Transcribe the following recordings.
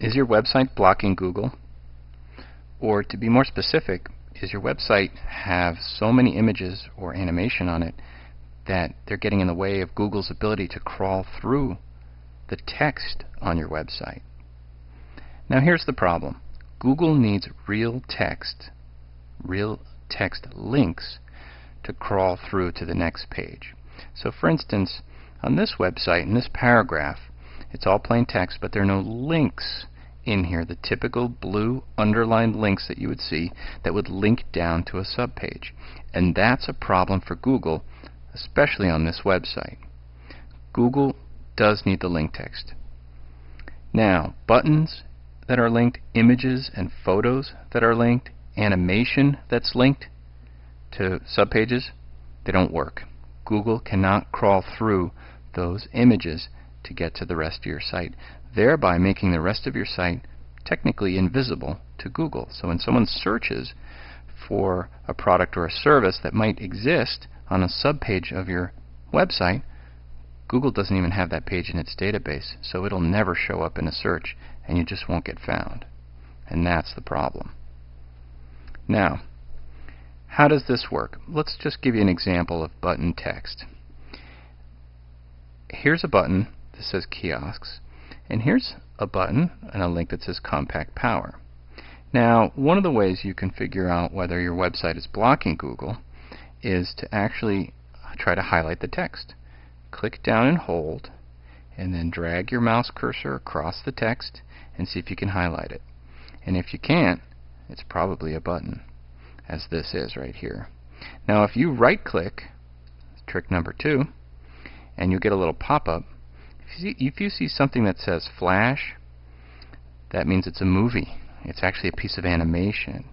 Is your website blocking Google? Or to be more specific, is your website have so many images or animation on it that they're getting in the way of Google's ability to crawl through the text on your website? Now here's the problem. Google needs real text links to crawl through to the next page. So for instance, on this website, in this paragraph, it's all plain text, but there are no links in here, the typical blue underlined links that you would see that would link down to a subpage. And that's a problem for Google, especially on this website. Google does need the link text. Now, buttons that are linked, images and photos that are linked, animation that's linked to subpages, they don't work. Google cannot crawl through those images to get to the rest of your site, thereby making the rest of your site technically invisible to Google. So when someone searches for a product or a service that might exist on a subpage of your website, Google doesn't even have that page in its database, so it'll never show up in a search and you just won't get found. And that's the problem. Now, how does this work? Let's just give you an example of button text. Here's a button that says kiosks, and here's a button and a link that says compact power. Now, one of the ways you can figure out whether your website is blocking Google is to actually try to highlight the text. Click down and hold, and then drag your mouse cursor across the text and see if you can highlight it. And if you can't, it's probably a button, as this is right here. Now if you right click, trick number 2, and you get a little pop-up, if you see something that says flash, that means it's a movie. It's actually a piece of animation,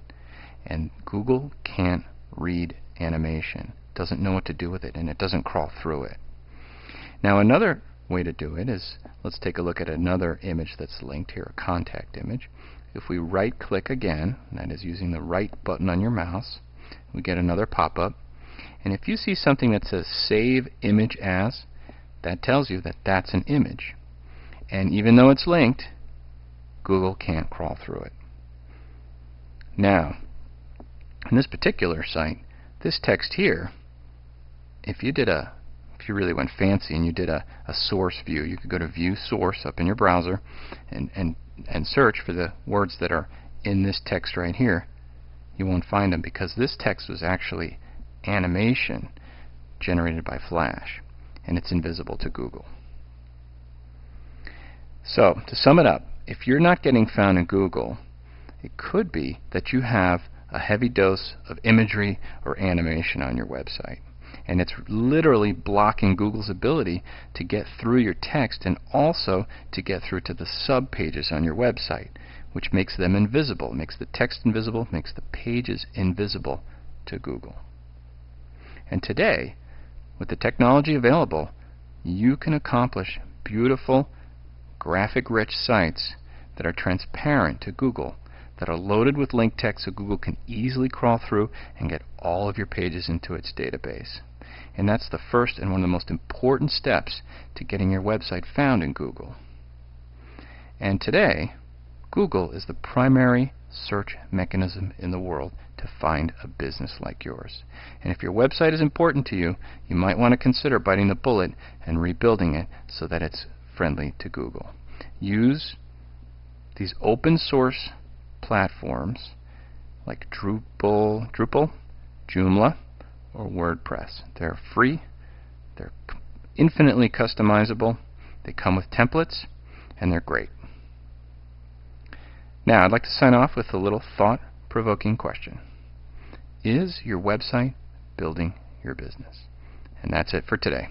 and Google can't read animation, doesn't know what to do with it, and it doesn't crawl through it. Now another way to do it is, let's take a look at another image that's linked here, a contact image. If we right click again, that is using the right button on your mouse, we get another pop-up, and if you see something that says save image as, that tells you that that's an image, and even though it's linked, Google can't crawl through it. Now in this particular site, this text here, if you really went fancy and you did a source view, you could go to view source up in your browser and search for the words that are in this text right here. You won't find them because this text was actually animation generated by Flash, and it's invisible to Google. So to sum it up, if you're not getting found in Google, it could be that you have a heavy dose of imagery or animation on your website, and it's literally blocking Google's ability to get through your text and also to get through to the subpages on your website, which makes them invisible, makes the text invisible, makes the pages invisible to Google. And today, with the technology available, you can accomplish beautiful, graphic-rich sites that are transparent to Google, that are loaded with link text so Google can easily crawl through and get all of your pages into its database. And that's the first and one of the most important steps to getting your website found in Google. And today, Google is the primary search mechanism in the world to find a business like yours. And if your website is important to you, you might want to consider biting the bullet and rebuilding it so that it's friendly to Google. Use these open source platforms like Drupal, Joomla, or WordPress. They're free, they're infinitely customizable, they come with templates, and they're great. Now I'd like to sign off with a little thought-provoking question. Is your website building your business? And that's it for today.